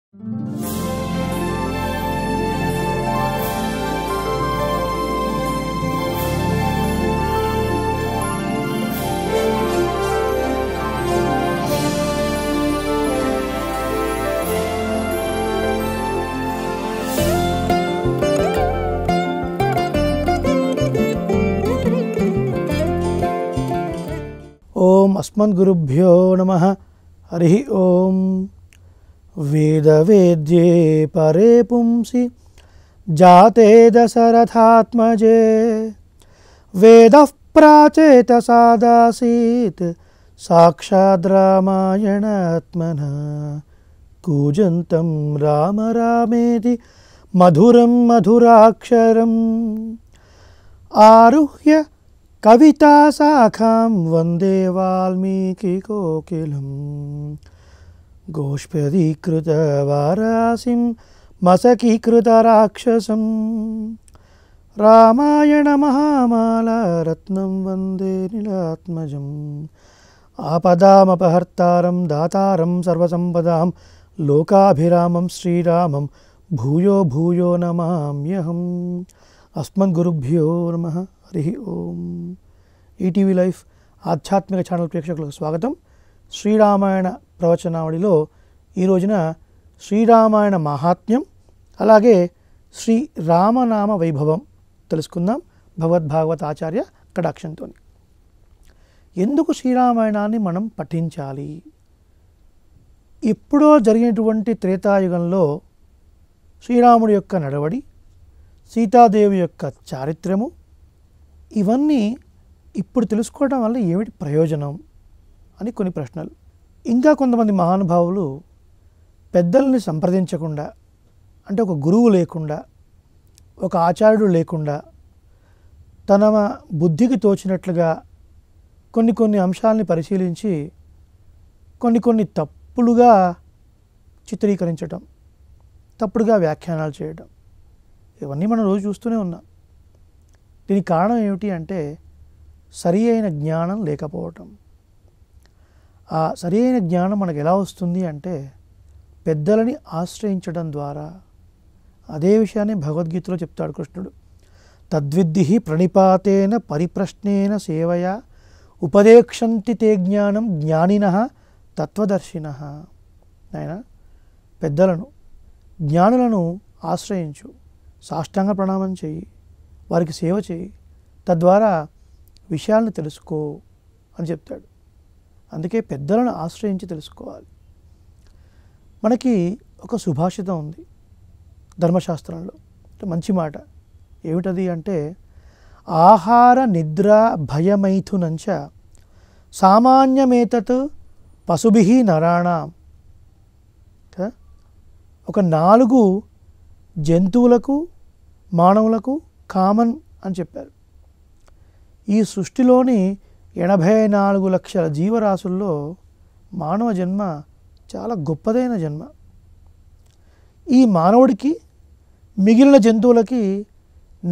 ఓం అస్మద్గురుభ్యో నమః. హరి ఓం. వేదవేద్యే పరే పుంసి జాతే దశరథాత్మజే వేదః ప్రాచేతసాదాసీత్ సాక్షాద్ రామాయణాత్మనః కూజంతం రామ రామేతి మధురం మధురాక్షరం ఆరుహ్య కవితా శాఖాం వందే వాల్మీకికోకిలం గోష్పదీకృతవారాసిం మసకీకృతరాక్షసం రామాయణ మహామాలారత్నం వందే నీలాత్మజం ఆపదామపహర్తారం దాతారం సర్వసంపదాం లోకాభిరామం శ్రీరామం భూయో భూయో నమామ్యహం. అస్మద్గురుభ్యో నమః. హరి ఓం. ఈటీవీ లైఫ్ ఆధ్యాత్మిక ఛానల్ ప్రేక్షకులకు స్వాగతం. శ్రీరామాయణ ప్రవచనావళిలో ఈ రోజున శ్రీరామాయణ మహాత్మ్యం అలాగే శ్రీ రామనామ వైభవం తెలుసుకుందాం భగవద్భాగవత ఆచార్య కటాక్షంతో. ఎందుకు శ్రీరామాయణాన్ని మనం పఠించాలి? ఎప్పుడో జరిగినటువంటి త్రేతాయుగంలో శ్రీరాముడి యొక్క నడవడి, సీతాదేవి యొక్క చారిత్రము, ఇవన్నీ ఇప్పుడు తెలుసుకోవడం వల్ల ఏమిటి ప్రయోజనం అని కొన్ని ప్రశ్నలు. ఇంకా కొంతమంది మహానుభావులు పెద్దల్ని సంప్రదించకుండా, అంటే ఒక గురువు లేకుండా, ఒక ఆచార్యుడు లేకుండా తన బుద్ధికి తోచినట్లుగా కొన్ని అంశాలని పరిశీలించి కొన్ని తప్పులుగా చిత్రీకరించటం, తప్పుడుగా వ్యాఖ్యానాలు చేయడం, ఇవన్నీ మనం రోజు చూస్తూనే ఉన్నాం. దీనికి కారణం ఏమిటి అంటే సరి అయిన జ్ఞానం లేకపోవటం. ఆ సరి అయిన జ్ఞానం మనకు ఎలా వస్తుంది అంటే పెద్దలని ఆశ్రయించడం ద్వారా. అదే విషయాన్ని భగవద్గీతలో చెప్తాడు కృష్ణుడు. తద్విద్ధి ప్రణిపాతేన పరిప్రశ్నేన సేవయా ఉపదేక్షంతి తే జ్ఞానం జ్ఞానినః తత్వదర్శినః. ఆయన పెద్దలను, జ్ఞానులను ఆశ్రయించు, సాష్టాంగ ప్రణామం చెయ్యి, వారికి సేవ చేయి, తద్వారా విషయాలను తెలుసుకో అని చెప్తాడు. అందుకే పెద్దలను ఆశ్రయించి తెలుసుకోవాలి. మనకి ఒక సుభాషితం ఉంది ధర్మశాస్త్రంలో, మంచి మాట. ఏమిటది అంటే ఆహార నిద్ర భయమైథునంచ సామాన్యమేతత్ పశుభిః నరాణాం. ఒక 4 జంతువులకు మానవులకు కామన్ అని చెప్పారు. ఈ సృష్టిలోని 84 లక్షల జీవరాశుల్లో మానవ జన్మ చాలా గొప్పదైన జన్మ. ఈ మానవుడికి మిగిలిన జంతువులకి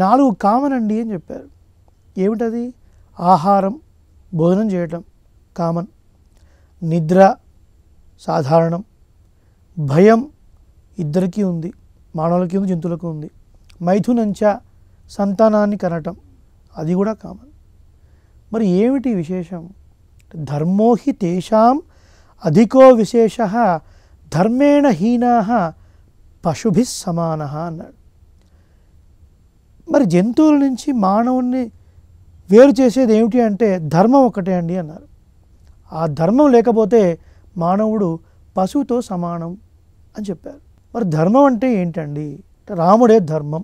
4 కామన్ అండి అని చెప్పారు. ఏమిటది? ఆహారం, భోజనం చేయటం కామన్, నిద్ర సాధారణం, భయం ఇద్దరికీ ఉంది, మానవులకి ఉంది, జంతువులకు ఉంది, మైథునంచ సంతానాన్ని కనటం, అది కూడా కామన్. మరి ఏమిటి విశేషం? ధర్మో హి తేషాం అధికో విశేషః ధర్మేణ హీనాః పశుభిః సమానః అన్నాడు. మరి జంతువుల నుంచి మానవుణ్ణి వేరు చేసేది ఏమిటి అంటే ధర్మం ఒకటే అండి అన్నారు. ఆ ధర్మం లేకపోతే మానవుడు పశువుతో సమానం అని చెప్పారు. మరి ధర్మం అంటే ఏంటండి? రాముడే ధర్మం,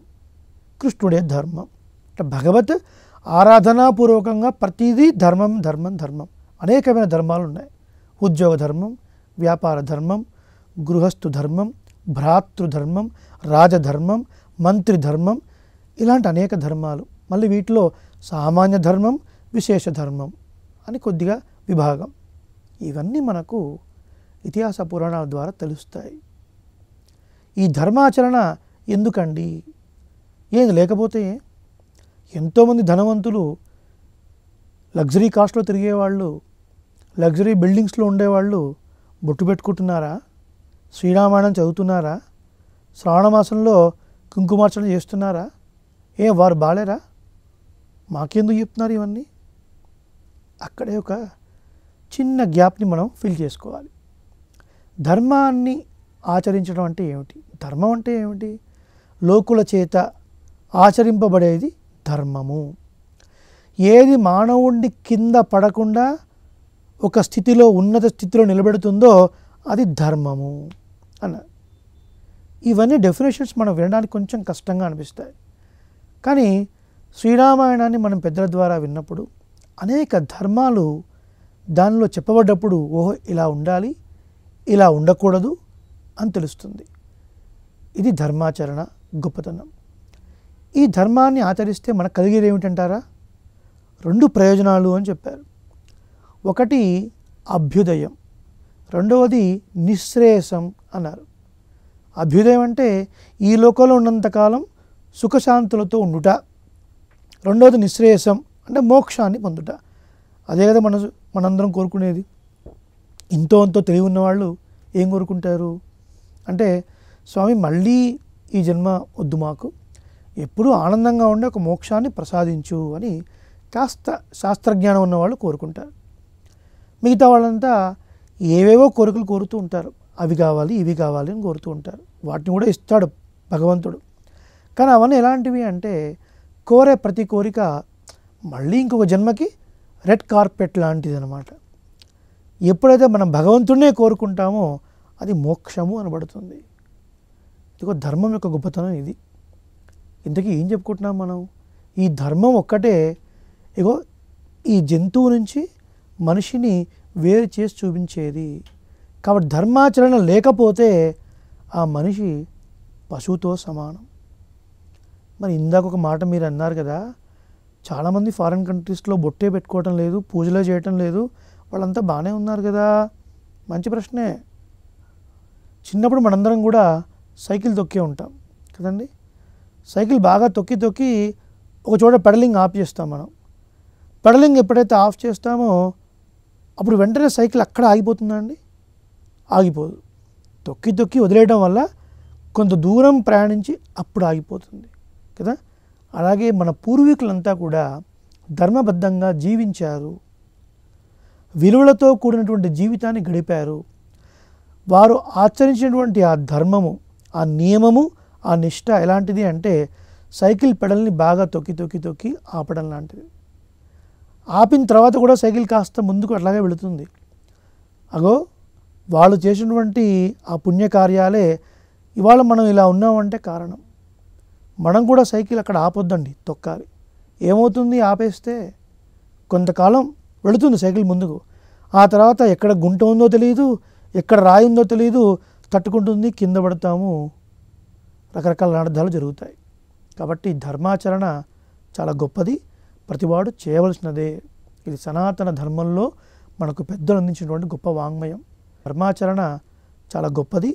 కృష్ణుడే ధర్మం. భగవత్ ఆరాధనాపూర్వకంగా ప్రతిదీ ధర్మం ధర్మం ధర్మం. అనేకమైన ధర్మాలు ఉన్నాయి. ఉద్యోగ ధర్మం, వ్యాపార ధర్మం, గృహస్థు ధర్మం, భ్రాతృధర్మం, రాజధర్మం, మంత్రి ధర్మం, ఇలాంటి అనేక ధర్మాలు. మళ్ళీ వీటిలో సామాన్య ధర్మం, విశేష ధర్మం అని కొద్దిగా విభాగం. ఇవన్నీ మనకు ఇతిహాస పురాణాల ద్వారా తెలుస్తాయి. ఈ ధర్మాచరణ ఎందుకండి? ఏది లేకపోతే ఎంతోమంది ధనవంతులు లగ్జరీ కార్స్లో తిరిగేవాళ్ళు, లగ్జరీ బిల్డింగ్స్లో ఉండేవాళ్ళు బొట్టు పెట్టుకుంటున్నారా? శ్రీరామాయణం చదువుతున్నారా? శ్రావణ మాసంలో కుంకుమార్చన చేస్తున్నారా? వారు బాలేరా? మాకెందుకు చెప్తున్నారు ఇవన్నీ? అక్కడే ఒక చిన్న గ్యాప్ని మనం ఫిల్ చేసుకోవాలి. ధర్మాన్ని ఆచరించడం అంటే ఏమిటి? ధర్మం అంటే ఏమిటి? లోకుల చేత ఆచరింపబడేది ధర్మము. ఏది మానవుడిని కింద పడకుండా ఒక స్థితిలో, ఉన్నత స్థితిలో నిలబెడుతుందో అది ధర్మము అన్నారు. ఇవన్నీ డెఫినేషన్స్ మనం వినడానికి కొంచెం కష్టంగా అనిపిస్తాయి. కానీ శ్రీరామాయణాన్ని మనం పెద్దల ద్వారా విన్నప్పుడు అనేక ధర్మాలు దానిలో చెప్పబడ్డప్పుడు ఓహో ఇలా ఉండాలి, ఇలా ఉండకూడదు అని తెలుస్తుంది. ఇది ధర్మాచరణ గొప్పతనం. ఈ ధర్మాన్ని ఆచరిస్తే మనకు కలిగేది ఏమిటంటారా? 2 ప్రయోజనాలు అని చెప్పారు. ఒకటి అభ్యుదయం, రెండవది నిశ్రేయసం అన్నారు. అభ్యుదయం అంటే ఈ లోకంలో ఉన్నంతకాలం సుఖశాంతులతో ఉండుట, రెండవది నిశ్రేయసం అంటే మోక్షాన్ని పొందుట. అదే కదా మనందరం కోరుకునేది. ఇంతో అంతో తెలివి ఉన్నవాళ్ళు ఏం కోరుకుంటారు అంటే, స్వామి మళ్ళీ ఈ జన్మ వద్దు, మాకు ఎప్పుడూ ఆనందంగా ఉండే ఒక మోక్షాన్ని ప్రసాదించు అని కాస్త శాస్త్రజ్ఞానం ఉన్నవాళ్ళు కోరుకుంటారు. మిగతా వాళ్ళంతా ఏవేవో కోరికలు కోరుతూ ఉంటారు. అవి కావాలి, ఇవి కావాలి అని కోరుతూ ఉంటారు. వాటిని కూడా ఇస్తాడు భగవంతుడు. కానీ అవన్నీ ఎలాంటివి అంటే, కోరే ప్రతి కోరిక మళ్ళీ ఇంకొక జన్మకి రెడ్ కార్పెట్ లాంటిది అనమాట. ఎప్పుడైతే మనం భగవంతుడినే కోరుకుంటామో అది మోక్షము అనబడుతుంది. ఇదిగో ధర్మం యొక్క గొప్పతనం ఇది. ఇంతకీ ఏం చెప్పుకుంటున్నాం మనం? ఈ ధర్మం ఒక్కటే ఇగో ఈ జంతువు నుంచి మనిషిని వేరు చేసి చూపించేది. కాబట్టి ధర్మాచరణ లేకపోతే ఆ మనిషి పశువుతో సమానం. మరి ఇందాక ఒక మాట మీరు అన్నారు కదా, చాలామంది ఫారిన్ కంట్రీస్లో బొట్టే పెట్టుకోవటం లేదు, పూజలే చేయటం లేదు, వాళ్ళంతా బాగానే ఉన్నారు కదా. మంచి ప్రశ్నే. చిన్నప్పుడు మనందరం కూడా సైకిల్ తొక్కే ఉంటాం కదండి. సైకిల్ బాగా తొక్కి తొక్కి ఒక చోట పెడలింగ్ ఆఫ్ చేస్తాం మనం. పెడలింగ్ ఎప్పుడైతే ఆఫ్ చేస్తామో అప్పుడు వెంటనే సైకిల్ అక్కడ ఆగిపోతుందా అండి? ఆగిపోదు. తొక్కి తొక్కి వదిలేయడం వల్ల కొంత దూరం ప్రయాణించి అప్పుడు ఆగిపోతుంది కదా. అలాగే మన పూర్వీకులంతా కూడా ధర్మబద్ధంగా జీవించారు, విలువలతో కూడినటువంటి జీవితాన్ని గడిపారు. వారు ఆచరించినటువంటి ఆ ధర్మము, ఆ నియమము, ఆ నిష్ట ఎలాంటిది అంటే సైకిల్ పెడల్ని బాగా తొక్కి తొక్కి తొక్కి ఆపడం లాంటిది. ఆపిన తర్వాత కూడా సైకిల్ కాస్త ముందుకు అట్లాగే వెళుతుంది. అగో వాళ్ళు చేసినటువంటి ఆ పుణ్యకార్యాలే ఇవాళ మనం ఇలా ఉన్నామంటే కారణం. మనం కూడా సైకిల్ అక్కడ ఆపొద్దండి, తొక్కాలి. ఏమవుతుంది ఆపేస్తే? కొంతకాలం వెళుతుంది సైకిల్ ముందుకు, ఆ తర్వాత ఎక్కడ గుంట ఉందో తెలియదు, ఎక్కడ రాయి ఉందో తెలియదు, తట్టుకుంటుంది, కింద పడతాము, రకరకాల అనర్థాలు జరుగుతాయి. కాబట్టి ధర్మాచరణ చాలా గొప్పది, ప్రతివాడు చేయవలసినదే. ఇది సనాతన ధర్మంలో మనకు పెద్దలు అందించినటువంటి గొప్ప వాంగ్మయం. ధర్మాచరణ చాలా గొప్పది,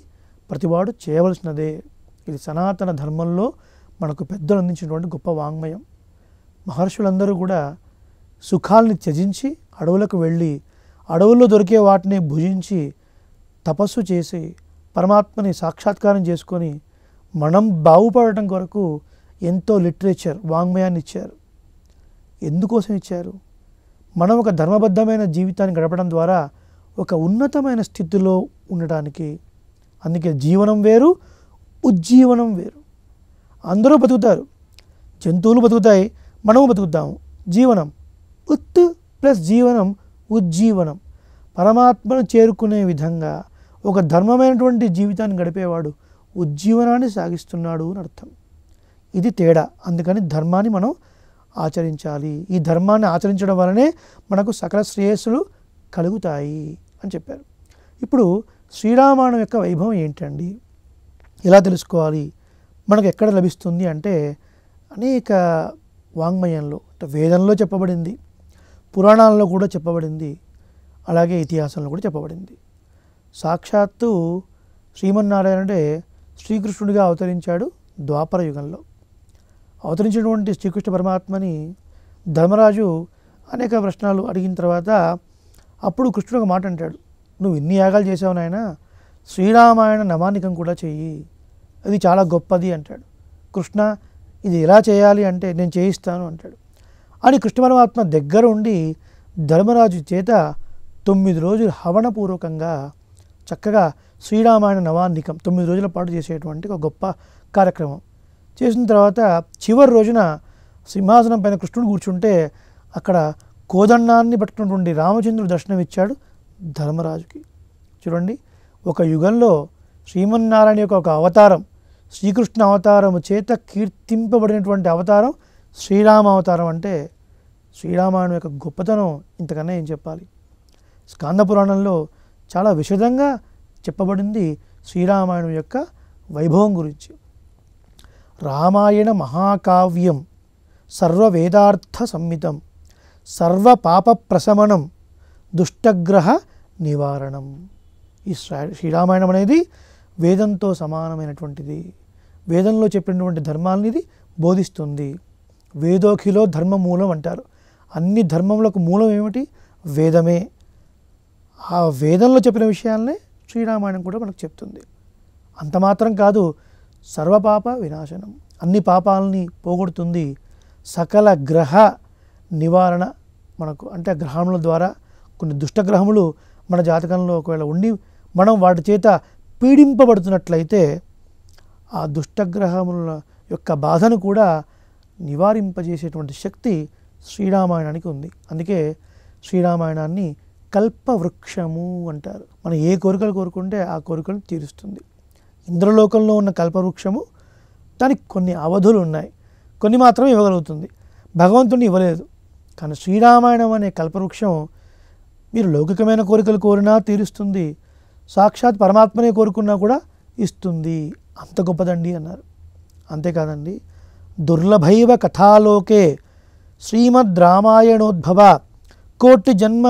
ప్రతివాడు చేయవలసినదే. ఇది సనాతన ధర్మంలో మనకు పెద్దలు అందించినటువంటి గొప్ప వాంగ్మయం. మహర్షులందరూ కూడా సుఖాల్ని త్యజించి అడవులకు వెళ్ళి అడవుల్లో దొరికే వాటిని భుజించి తపస్సు చేసి పరమాత్మని సాక్షాత్కారం చేసుకొని మనం బాగుపడటం కొరకు ఎంతో లిటరేచర్, వాంగ్మయాన్ని ఇచ్చారు. ఎందుకోసం ఇచ్చారు? మనం ఒక ధర్మబద్ధమైన జీవితాన్ని గడపడం ద్వారా ఒక ఉన్నతమైన స్థితిలో ఉండటానికి. అందుకే జీవనం వేరు, ఉజ్జీవనం వేరు. అందరూ బతుకుతారు, జంతువులు బతుకుతాయి, మనము బతుకుతాము. జీవనం ఉత్ ప్లస్ జీవనం ఉజ్జీవనం. పరమాత్మను చేరుకునే విధంగా ఒక ధర్మమైనటువంటి జీవితాన్ని గడిపేవాడు ఉజ్జీవనాన్ని సాగిస్తున్నాడు అని అర్థం. ఇది తేడా. అందుకని ధర్మాన్ని మనం ఆచరించాలి. ఈ ధర్మాన్ని ఆచరించడం వల్లనే మనకు సకల శ్రేయస్సులు కలుగుతాయి అని చెప్పారు. ఇప్పుడు శ్రీరామాయణం యొక్క వైభవం ఏంటండి, ఎలా తెలుసుకోవాలి, మనకు ఎక్కడ లభిస్తుంది అంటే అనేక వాంగ్మయంలో, వేదంలో చెప్పబడింది, పురాణాలలో కూడా చెప్పబడింది, అలాగే ఇతిహాసంలో కూడా చెప్పబడింది. సాక్షాత్తు శ్రీమన్నారాయణుడే శ్రీకృష్ణుడిగా అవతరించాడు ద్వాపర యుగంలో. అవతరించినటువంటి శ్రీకృష్ణ పరమాత్మని ధర్మరాజు అనేక ప్రశ్నలు అడిగిన తర్వాత అప్పుడు కృష్ణుడు ఒక మాట అంటాడు, నువ్వు ఇన్ని యాగాలు చేసావు నాయన, శ్రీరామాయణ నవానికం కూడా చెయ్యి, అది చాలా గొప్పది అంటాడు. కృష్ణ ఇది ఎలా చేయాలి అంటే నేను చేయిస్తాను అంటాడు. అని కృష్ణ పరమాత్మ దగ్గర ఉండి ధర్మరాజు చేత 9 రోజులు హవనపూర్వకంగా చక్కగా శ్రీరామాయణ నవాన్నికం 9 రోజుల పాటు చేసేటువంటి ఒక గొప్ప కార్యక్రమం చేసిన తర్వాత చివరి రోజున సింహాసనం పైన కృష్ణుడు కూర్చుంటే అక్కడ కోదండాన్ని పట్టుకున్నటువంటి రామచంద్రుడు దర్శనం ఇచ్చాడు ధర్మరాజుకి. చూడండి, ఒక యుగంలో శ్రీమన్నారాయణ యొక్క ఒక అవతారం, శ్రీకృష్ణ అవతారము చేత కీర్తింపబడినటువంటి అవతారం శ్రీరామ అవతారం. అంటే శ్రీరామాయణం యొక్క గొప్పతనం ఇంతకన్నా ఏం చెప్పాలి. స్కాంద పురాణంలో చాలా విశదంగా చెప్పబడింది శ్రీరామాయణం యొక్క వైభవం గురించి. రామాయణ మహాకావ్యం సర్వవేదార్థ సంహితం సర్వ పాప ప్రశమనం దుష్టగ్రహ నివారణం. ఈ శ్రీరామాయణం అనేది వేదంతో సమానమైనటువంటిది. వేదంలో చెప్పినటువంటి ధర్మాలని ఇది బోధిస్తుంది. వేదోఖిలో ధర్మ మూలం అంటారు. అన్ని ధర్మములకు మూలం ఏమిటి? వేదమే. ఆ వేదంలో చెప్పిన విషయాలనే శ్రీరామాయణం కూడా మనకు చెప్తుంది. అంత మాత్రం కాదు, సర్వపాప వినాశనం, అన్ని పాపాలని పోగొడుతుంది. సకల గ్రహ నివారణ మనకు, అంటే గ్రహముల ద్వారా కొన్ని దుష్టగ్రహములు మన జాతకంలో ఒకవేళ ఉండి మనం వాటి చేత పీడింపబడుతున్నట్లయితే ఆ దుష్టగ్రహముల యొక్క బాధను కూడా నివారింపజేసేటువంటి శక్తి శ్రీరామాయణానికి ఉంది. అందుకే శ్రీరామాయణాన్ని కల్పవృక్షము అంటారు. మనం ఏ కోరికలు కోరుకుంటే ఆ కోరికలు తీరుస్తుంది. ఇంద్రలోకంలో ఉన్న కల్పవృక్షము దానికి కొన్ని అవధులు ఉన్నాయి, కొన్ని మాత్రమే ఇవ్వగలుగుతుంది, భగవంతుడిని ఇవ్వలేదు. కానీ శ్రీరామాయణం అనే కల్పవృక్షం మీరు లౌకికమైన కోరికలు కోరినా తీరుస్తుంది, సాక్షాత్ పరమాత్మనే కోరుకున్నా కూడా ఇస్తుంది. అంత గొప్పదండి అన్నారు. అంతేకాదండి, దుర్లభైవ కథాలోకే శ్రీమద్ రామాయణోద్భవ కోటి జన్మ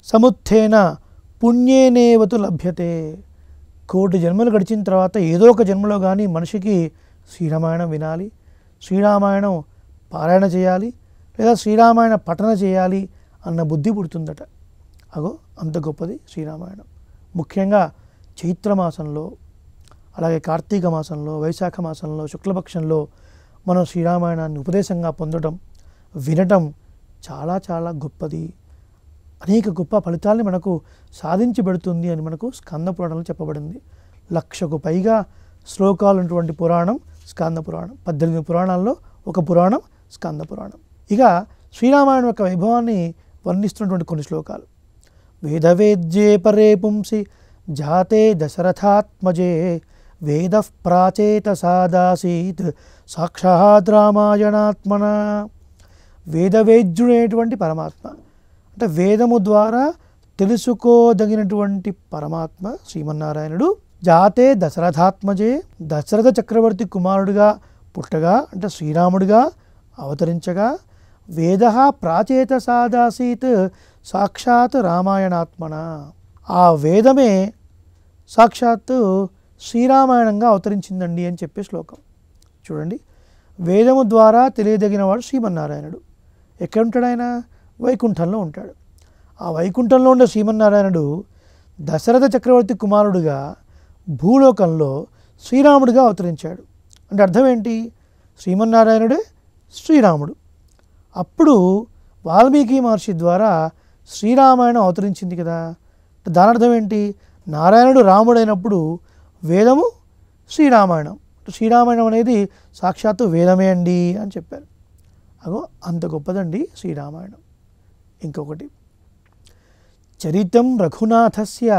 సముత్థేన పుణ్యేనేవతు లభ్యతే. కోటి జన్మలు గడిచిన తర్వాత ఏదో ఒక జన్మలో కానీ మనిషికి శ్రీరామాయణం వినాలి, శ్రీరామాయణం పారాయణ చేయాలి, లేదా శ్రీరామాయణ పఠన చేయాలి అన్న బుద్ధి పుడుతుందట. అగో అంత గొప్పది శ్రీరామాయణం. ముఖ్యంగా చైత్రమాసంలో, అలాగే కార్తీక మాసంలో, వైశాఖ మాసంలో, శుక్లపక్షంలో మనం శ్రీరామాయణాన్ని ఉపదేశంగా పొందడం, వినటం చాలా చాలా గొప్పది. అనేక గొప్ప ఫలితాల్ని మనకు సాధించి పెడుతుంది అని మనకు స్కంద పురాణంలో చెప్పబడింది. 1,00,000కు పైగా శ్లోకాలు ఉన్నటువంటి పురాణం స్కంద పురాణం. 18 పురాణాల్లో ఒక పురాణం స్కంద పురాణం. ఇక శ్రీరామాయణం యొక్క వైభవాన్ని వర్ణిస్తున్నటువంటి కొన్ని శ్లోకాలు. వేదవేద్యే పరే పుంసి జాతే దశరథాత్మజే వేద ప్రాచేత సాదాసీత్ సాక్షాత్ రామాయణాత్మన. వేదవేద్యుడైనటువంటి పరమాత్మ, అంటే వేదము ద్వారా తెలుసుకోదగినటువంటి పరమాత్మ శ్రీమన్నారాయణుడు జాతే దశరథాత్మజే, దశరథ చక్రవర్తి కుమారుడిగా పుట్టగా, అంటే శ్రీరాముడిగా అవతరించగా, వేద ప్రాచేత సాదాసీత్ సాక్షాత్ రామాయణాత్మన. ఆ వేదమే సాక్షాత్తు శ్రీరామాయణంగా అవతరించిందండి అని చెప్పే శ్లోకం. చూడండి, వేదము ద్వారా తెలియదగినవాడు శ్రీమన్నారాయణుడు. ఎక్కడ ఉంటాడు ఆయన? వైకుంఠంలో ఉంటాడు. ఆ వైకుంఠంలో ఉండే శ్రీమన్నారాయణుడు దశరథ చక్రవర్తి కుమారుడుగా భూలోకంలో శ్రీరాముడిగా అవతరించాడు. అంటే అర్థం ఏంటి? శ్రీమన్నారాయణుడే శ్రీరాముడు. అప్పుడు వాల్మీకి మహర్షి ద్వారా శ్రీరామాయణం అవతరించింది కదా. దాని అర్థం ఏంటి? నారాయణుడు రాముడైనప్పుడు వేదము శ్రీరామాయణం, శ్రీరామాయణం అనేది సాక్షాత్తు వేదమే అండి అని చెప్పారు. అగో అంత గొప్పదండి శ్రీరామాయణం. ఇంకొకటి, చరితం రఘునాథస్య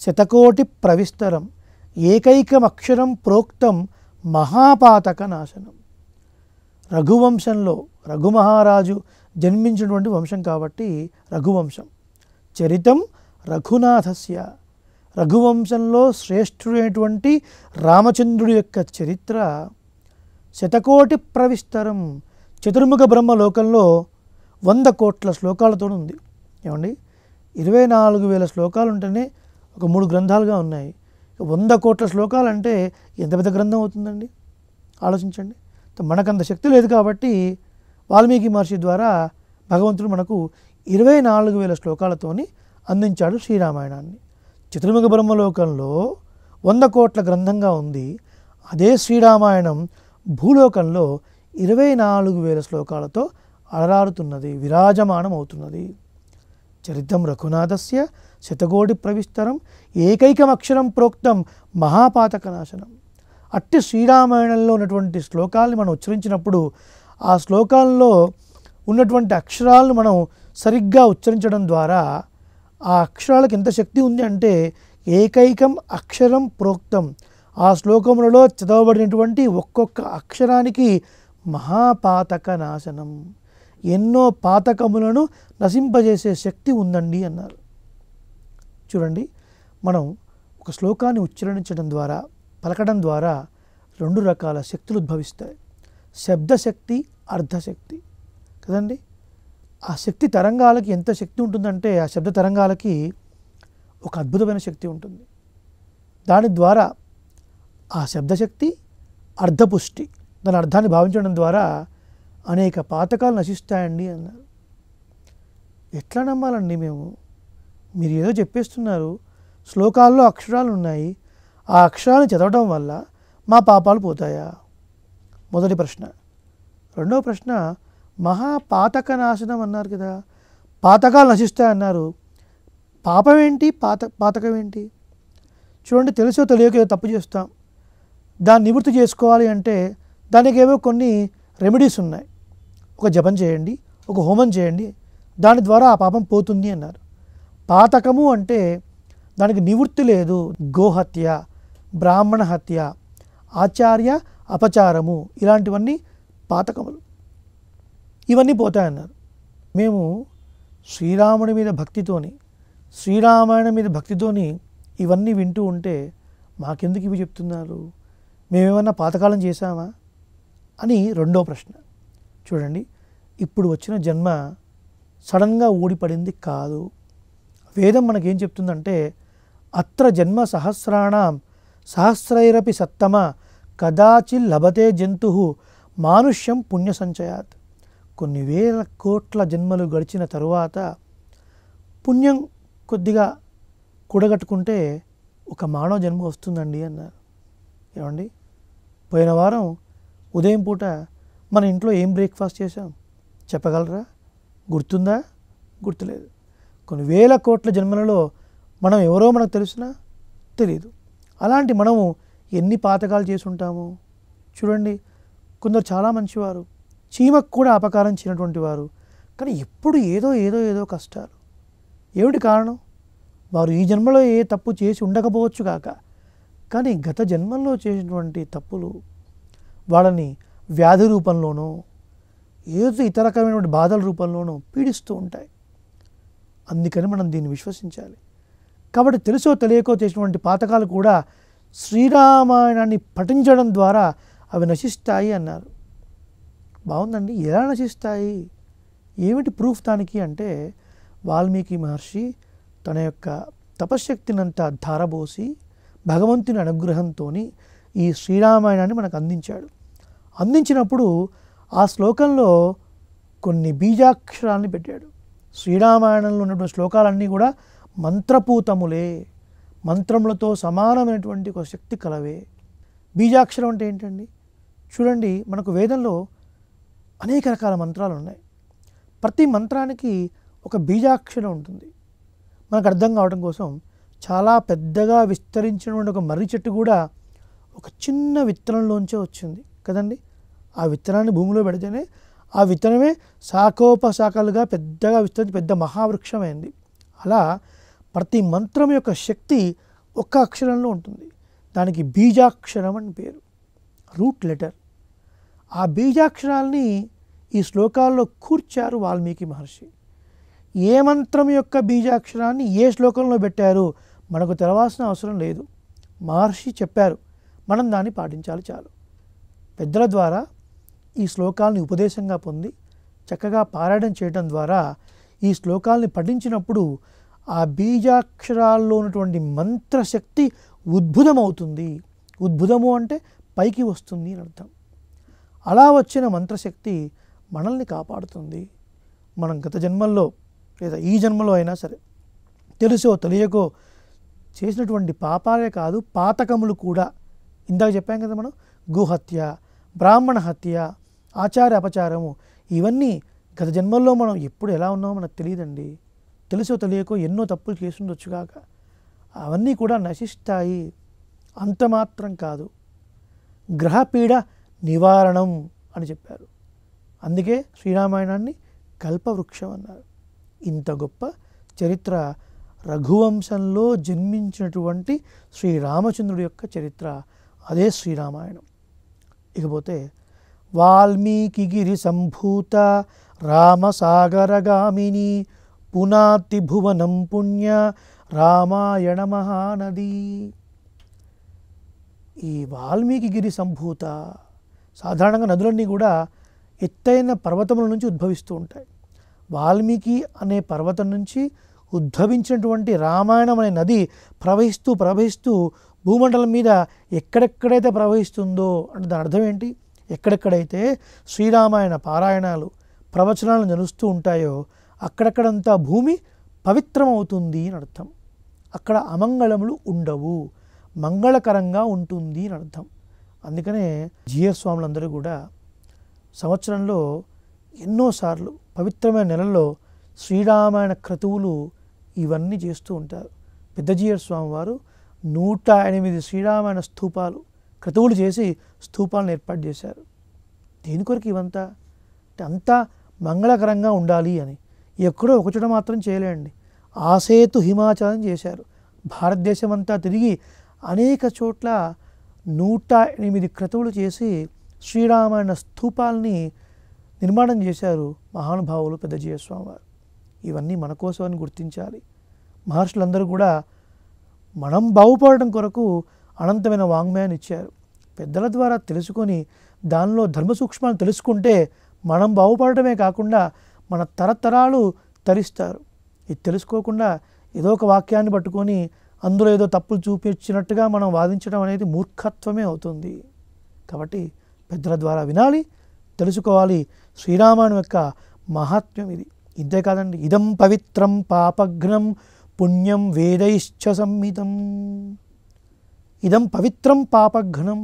శతకోటి ప్రవిస్తరం ఏకైకమక్షరం ప్రోక్తం మహాపాతక నాశనం. రఘువంశంలో రఘుమహారాజు జన్మించినటువంటి వంశం కాబట్టి రఘువంశం. చరితం రఘునాథస్య, రఘువంశంలో శ్రేష్ఠుడైనటువంటి రామచంద్రుడి యొక్క చరిత్ర శతకోటి ప్రవిస్తరం, చతుర్ముఖ బ్రహ్మలోకంలో 100 కోట్ల శ్లోకాలతో ఉంది. ఏమండి, 24,000 శ్లోకాలు ఉంటేనే ఒక 3 గ్రంథాలుగా ఉన్నాయి. 100 కోట్ల శ్లోకాలు అంటే ఎంత పెద్ద గ్రంథం అవుతుందండి, ఆలోచించండి. మనకంత శక్తి లేదు కాబట్టి వాల్మీకి మహర్షి ద్వారా భగవంతుడు మనకు 24,000 శ్లోకాలతోని అందించాడు శ్రీరామాయణాన్ని. చతుర్ముఖ బ్రహ్మలోకంలో 100 కోట్ల గ్రంథంగా ఉంది. అదే శ్రీరామాయణం భూలోకంలో 24,000 శ్లోకాలతో అలరారుతున్నది, విరాజమానం అవుతున్నది. చరిత్రం రఘునాథస్య శతకోటి ప్రవిస్తరం ఏకైకమక్షరం ప్రోక్తం మహాపాతకనాశనం. అట్టి శ్రీరామాయణంలో ఉన్నటువంటి శ్లోకాలను మనం ఉచ్చరించినప్పుడు ఆ శ్లోకాల్లో ఉన్నటువంటి అక్షరాలను మనం సరిగ్గా ఉచ్చరించడం ద్వారా ఆ అక్షరాలకు ఎంత శక్తి ఉంది అంటే ఏకైకం అక్షరం ప్రోక్తం, ఆ శ్లోకములలో చదవబడినటువంటి ఒక్కొక్క అక్షరానికి మహాపాతక నాశనం, ఎన్నో పాతకములను నశింపజేసే శక్తి ఉందండి అన్నారు. చూడండి, మనం ఒక శ్లోకాన్ని ఉచ్చరించడం ద్వారా, పలకడం ద్వారా 2 రకాల శక్తులు ఉద్భవిస్తాయి. శబ్దశక్తి, అర్ధశక్తి కదండి. ఆ శక్తి తరంగాలకి ఎంత శక్తి ఉంటుందంటే ఆ శబ్ద తరంగాలకి ఒక అద్భుతమైన శక్తి ఉంటుంది. దాని ద్వారా ఆ శబ్దశక్తి అర్ధపుష్టి, దాని అర్థాన్ని భావించడం ద్వారా అనేక పాతకాలు నశిస్తాయండి అన్నారు. ఎట్లా నమ్మాలండి మేము? మీరు ఏదో చెప్పేస్తున్నారు, శ్లోకాల్లో అక్షరాలు ఉన్నాయి, ఆ అక్షరాలను చదవడం వల్ల మా పాపాలు పోతాయా? మొదటి ప్రశ్న. రెండవ ప్రశ్న, మహాపాతక నాశనం అన్నారు కదా, పాతకాలు నశిస్తాయన్నారు. పాపం ఏంటి, పాతకం ఏంటి? చూడండి, తెలుసో తెలియక ఏదో తప్పు చేస్తాం, దాన్ని నివృత్తి చేసుకోవాలి అంటే దానికి ఏవో కొన్ని రెమెడీస్ ఉన్నాయి. ఒక జపం చేయండి, ఒక హోమం చేయండి, దాని ద్వారా ఆ పాపం పోతుంది అన్నారు. పాతకము అంటే దానికి నివృత్తి లేదు. గోహత్య, బ్రాహ్మణ హత్య, ఆచార్య అపచారము, ఇలాంటివన్నీ పాతకములు, ఇవన్నీ పోతాయన్నారు. మేము శ్రీరాముడి మీద భక్తితోని, శ్రీరామాయణం మీద భక్తితోని ఇవన్నీ వింటూ ఉంటే మాకెందుకు ఇవి చెప్తున్నారు? మేమేమన్నా పాతకాలం చేశామా అని రెండో ప్రశ్న. చూడండి, ఇప్పుడు వచ్చిన జన్మ సడన్గా ఊడిపడింది కాదు. వేదం మనకేం చెప్తుందంటే అత్ర జన్మ సహస్రాణం సహస్రైరపి సత్తమ కదాచిల్ లభతే జంతు మానుష్యం పుణ్య సంచయాత్. కొన్ని వేల కోట్ల జన్మలు గడిచిన తరువాత పుణ్యం కొద్దిగా కూడగట్టుకుంటే ఒక మానవ జన్మ వస్తుందండి అన్నారు. ఏమండి, పోయిన వారం ఉదయం పూట మన ఇంట్లో ఏం బ్రేక్ఫాస్ట్ చేసాం చెప్పగలరా? గుర్తుందా? గుర్తులేదు. కొన్ని వేల కోట్ల జన్మలలో మనం ఎవరో మనకు తెలుసునా? తెలియదు. అలాంటి మనము ఎన్ని పాతకాలు చేసి ఉంటాము. చూడండి, కొందరు చాలా మంచివారు, చీమకు కూడా అపకారం చేయనటువంటి వారు, కానీ ఎప్పుడు ఏదో ఏదో ఏదో కష్టాలు. ఏమిటి కారణం? వారు ఈ జన్మలో ఏ తప్పు చేసి ఉండకపోవచ్చు కాక, కానీ గత జన్మల్లో చేసినటువంటి తప్పులు వాళ్ళని వ్యాధి రూపంలోనో ఏదో ఇతర రకమైనటువంటి బాధల రూపంలోనో పీడిస్తూ ఉంటాయి. అందుకని మనం దీన్ని విశ్వసించాలి. కాబట్టి తెలుసో తెలియకో చేసినటువంటి పాతకాలు కూడా శ్రీరామాయణాన్ని పఠించడం ద్వారా అవి నశిస్తాయి అన్నారు. బాగుందండి, ఎలా నశిస్తాయి? ఏమిటి ప్రూఫ్ దానికి అంటే వాల్మీకి మహర్షి తన యొక్క తపశ్శక్తినంతా ధారబోసి భగవంతుని అనుగ్రహంతో ఈ శ్రీరామాయణాన్ని మనకు అందించాడు. అందించినప్పుడు ఆ శ్లోకంలో కొన్ని బీజాక్షరాలని పెట్టాడు. శ్రీరామాయణంలో ఉన్నటువంటి శ్లోకాలన్నీ కూడా మంత్రపూతములే, మంత్రములతో సమానమైనటువంటి ఒక శక్తి కలవే. బీజాక్షరం అంటే ఏంటండి? చూడండి, మనకు వేదంలో అనేక రకాల మంత్రాలు ఉన్నాయి. ప్రతి మంత్రానికి ఒక బీజాక్షరం ఉంటుంది. మనకు అర్థం కావడం కోసం చాలా పెద్దగా విస్తరించినటువంటి ఒక మర్రి చెట్టు కూడా ఒక చిన్న విత్తనంలోంచే వచ్చింది కదండి. ఆ విత్తనాన్ని భూమిలో పెడితేనే ఆ విత్తనమే శాఖోపశాఖలుగా పెద్దగా విస్తరించి పెద్ద మహావృక్షమైంది. అలా ప్రతి మంత్రం యొక్క శక్తి ఒక్క అక్షరంలో ఉంటుంది. దానికి బీజాక్షరం అని పేరు, రూట్ లెటర్. ఆ బీజాక్షరాల్ని ఈ శ్లోకాల్లో కూర్చారు వాల్మీకి మహర్షి. ఏ మంత్రం యొక్క బీజాక్షరాన్ని ఏ శ్లోకంలో పెట్టారు మనకు తెలవాల్సిన అవసరం లేదు. మహర్షి చెప్పారు, మనం దాన్ని పాటించాలి చాలు. పెద్దల ద్వారా ఈ శ్లోకాలని ఉపదేశంగా పొంది చక్కగా పారాయణం చేయడం ద్వారా ఈ శ్లోకాలని పఠించినప్పుడు ఆ బీజాక్షరాల్లో ఉన్నటువంటి మంత్రశక్తి ఉద్భుతమవుతుంది. ఉద్భుతము అంటే పైకి వస్తుంది అని అర్థం. అలా వచ్చిన మంత్రశక్తి మనల్ని కాపాడుతుంది. మనం గత జన్మల్లో లేదా ఈ జన్మలో అయినా సరే తెలుసో తెలియకో చేసినటువంటి పాపాలే కాదు పాతకములు కూడా, ఇందాక చెప్పాం కదా మనం, గోహత్య, బ్రాహ్మణ హత్య, ఆచార అపచారము, ఇవన్నీ గత జన్మల్లో మనం ఎప్పుడు ఎలా ఉన్నామో మనకు తెలియదండి. తెలుసో తెలియకో ఎన్నో తప్పులు చేసి ఉండొచ్చు కాక అవన్నీ కూడా నశిస్తాయి. అంత మాత్రం కాదు, గ్రహపీడ నివారణం అని చెప్పారు. అందుకే శ్రీరామాయణాన్ని కల్పవృక్షం అన్నారు. ఇంత గొప్ప చరిత్ర రఘువంశంలో జన్మించినటువంటి శ్రీరామచంద్రుడి యొక్క చరిత్ర, అదే శ్రీరామాయణం. ఇకపోతే వాల్మీకిగిరి సంభూత రామసాగరగామిని పునాతి భువనం పుణ్య రామాయణ మహానది. ఈ వాల్మీకిగిరి సంభూత, సాధారణంగా నదులన్నీ కూడా ఎత్తైన పర్వతముల నుంచి ఉద్భవిస్తూ ఉంటాయి. వాల్మీకి అనే పర్వతం నుంచి ఉద్భవించినటువంటి రామాయణం అనే నది ప్రవహిస్తూ ప్రవహిస్తూ భూమండలం మీద ఎక్కడెక్కడైతే ప్రవహిస్తుందో అంటే దాని అర్థం ఏంటి, ఎక్కడెక్కడైతే శ్రీరామాయణ పారాయణాలు ప్రవచనాలు నడుస్తూ ఉంటాయో అక్కడక్కడంతా భూమి పవిత్రమవుతుంది అని అర్థం. అక్కడ అమంగళములు ఉండవు, మంగళకరంగా ఉంటుంది అని అర్థం. అందుకనే జీయర్ స్వాములందరూ కూడా సంవత్సరంలో ఎన్నోసార్లు పవిత్రమైన నెలల్లో శ్రీరామాయణ క్రతువులు ఇవన్నీ చేస్తూ ఉంటారు. పెద్ద జీయర్ స్వామి వారు 108 శ్రీరామాయణ స్తూపాలు క్రతువులు చేసి స్తూపాలను ఏర్పాటు చేశారు. దేని కొరకు ఇవంతా అంటే అంతా మంగళకరంగా ఉండాలి అని. ఎక్కడో ఒకచోట మాత్రం చేయలేండి, ఆసేతు హిమాచలం చేశారు. భారతదేశం అంతా తిరిగి అనేక చోట్ల 108 క్రతువులు చేసి శ్రీరామాయణ స్తూపాలని నిర్మాణం చేశారు మహానుభావులు పెద్ద జీయర్ స్వామి వారు. ఇవన్నీ మన కోసమని గుర్తించాలి. మహర్షులందరూ కూడా మనం బాగుపడటం కొరకు అనంతమైన వాంగ్మయాన్ని ఇచ్చారు. పెద్దల ద్వారా తెలుసుకొని దానిలో ధర్మ సూక్ష్మాలను తెలుసుకుంటే మనం బాగుపడటమే కాకుండా మన తరతరాలు తరిస్తారు. ఇది తెలుసుకోకుండా ఏదో ఒక వాక్యాన్ని పట్టుకొని అందులో ఏదో తప్పులు చూపించినట్టుగా మనం వాదించడం అనేది మూర్ఖత్వమే అవుతుంది. కాబట్టి పెద్దల ద్వారా వినాలి, తెలుసుకోవాలి. శ్రీరామాయణం యొక్క మహాత్మ్యం ఇది. ఇంతేకాదండి, ఇదం పవిత్రం పాపఘ్నం పుణ్యం వేదైశ్చ సంహితం. ఇదం పవిత్రం పాపఘ్నం,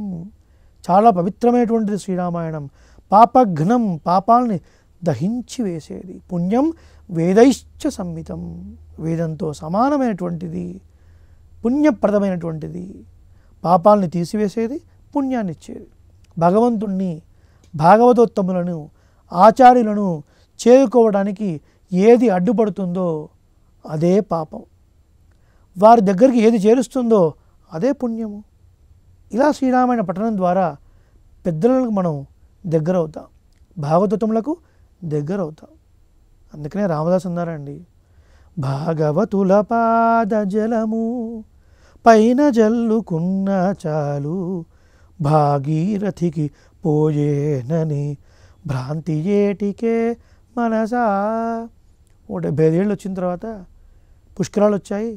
చాలా పవిత్రమైనటువంటిది శ్రీరామాయణం. పాపఘ్నం, పాపాలని దహించి వేసేది. పుణ్యం వేదైశ్చ సంహితం, వేదంతో సమానమైనటువంటిది, పుణ్యప్రదమైనటువంటిది. పాపాలని తీసివేసేది, పుణ్యాన్ని ఇచ్చేది. భగవంతుణ్ణి, భాగవతోత్తములను, ఆచార్యులను చేరుకోవడానికి ఏది అడ్డుపడుతుందో అదే పాపం, వారి దగ్గరికి ఏది చేరుస్తుందో అదే పుణ్యము. ఇలా శ్రీరామాయణ పఠనం ద్వారా పెద్దలకు మనం దగ్గర అవుతాం, భాగవతములకు దగ్గర అవుతాం. అందుకనే రామదాస్ అన్నారండి, భాగవతుల పాద జలము పైన జల్లుకున్న చాలు భాగీరథికి పోయేనని భ్రాంతి ఏటికే మనసా. 75 ఏళ్ళు వచ్చిన తర్వాత పుష్కరాలు వచ్చాయి,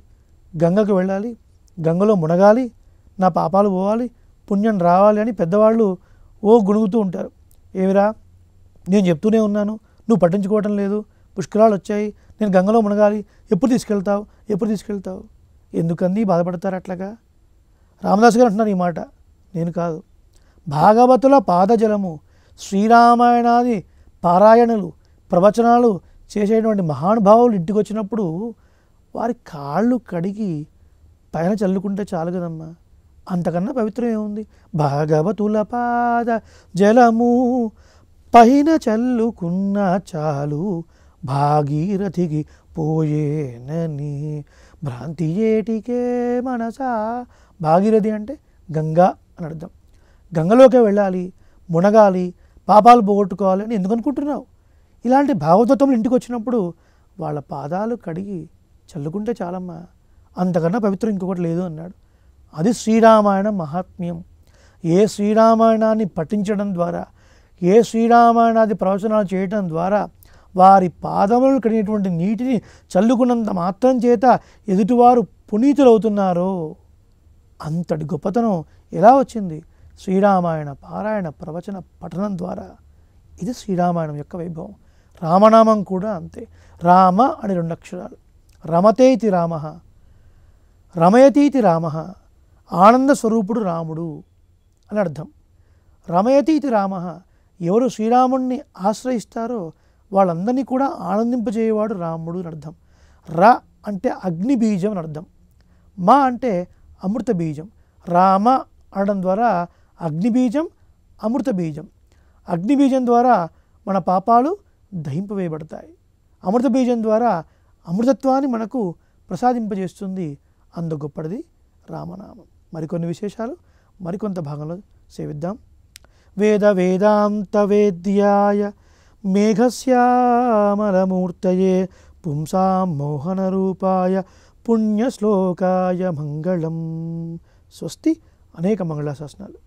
గంగకు వెళ్ళాలి, గంగలో మునగాలి, నా పాపాలు పోవాలి, పుణ్యం రావాలి అని పెద్దవాళ్ళు గుణుగుతూ ఉంటారు. ఏమిరా నేను చెప్తూనే ఉన్నాను, నువ్వు పట్టించుకోవటం లేదు, పుష్కరాలు వచ్చాయి, నేను గంగలో మునగాలి, ఎప్పుడు తీసుకెళ్తావు, ఎప్పుడు తీసుకెళ్తావు, ఎందుకని బాధపడతారు అట్లాగా? రామదాస్ గారు అంటున్నారు ఈ మాట, నేను కాదు. భాగవతుల పాదజలము, శ్రీరామాయణాది పారాయణలు ప్రవచనాలు చేసేటువంటి మహానుభావులు ఇంటికి వచ్చినప్పుడు వారి కాళ్ళు కడిగి పైన చల్లుకుంటే చాలు కదమ్మా, అంతకన్నా పవిత్రం ఏముంది? భాగవతుల పాద జలము పైన చల్లుకున్న చాలు భాగీరథికి పోయేనని భ్రాంతి ఏటికే మనసా. భాగీరథి అంటే గంగా అని అర్థం. గంగలోకే వెళ్ళాలి, మునగాలి, పాపాలు పోగొట్టుకోవాలి అని ఎందుకు అనుకుంటున్నావు? ఇలాంటి భాగవతత్వములు ఇంటికి వచ్చినప్పుడు వాళ్ళ పాదాలు కడిగి చల్లుకుంటే చాలమ్మా, అంతకన్నా పవిత్రం ఇంకొకటి లేదు అన్నాడు. అది శ్రీరామాయణ మహాత్మ్యం. ఏ శ్రీరామాయణాన్ని పఠించడం ద్వారా, ఏ శ్రీరామాయణాది ప్రవచనాలు చేయటం ద్వారా వారి పాదములను కడిగినటువంటి నీటిని చల్లుకున్నంత మాత్రం చేత ఎదుటివారు పునీతులవుతున్నారో అంతటి గొప్పతనం ఎలా వచ్చింది? శ్రీరామాయణ పారాయణ ప్రవచన పఠనం ద్వారా. ఇది శ్రీరామాయణం యొక్క వైభవం. రామనామం కూడా అంతే. రామ అని 2 అక్షరాలు, రమతే ఇతి రామ. రమయతీతి రామ, ఆనంద స్వరూపుడు రాముడు అని అర్థం. రమయతీతి రామ, ఎవరు శ్రీరాముణ్ణి ఆశ్రయిస్తారో వాళ్ళందరినీ కూడా ఆనందింపజేయవాడు రాముడు అని అర్థం. ర అంటే అగ్ని బీజం అని అర్థం. మా అంటే అమృత బీజం. రామ అనడం ద్వారా అగ్ని బీజం, అమృత బీజం. అగ్ని బీజం ద్వారా మన పాపాలు దహింపవేయబడతాయి. అమృత బీజం ద్వారా అమృతత్వాన్ని మనకు ప్రసాదింపజేస్తుంది. అందు గొప్పటిది రామనామం. మరికొన్ని విశేషాలు మరికొంత భాగంలో సేవిద్దాం. వేద వేదాంత వేద్యాయ మేఘశ్యామలమూర్తయే పుంసాం మోహన రూపాయ పుణ్యశ్లోకాయ మంగళం. స్వస్తి. అనేక మంగళాశాసనాలు.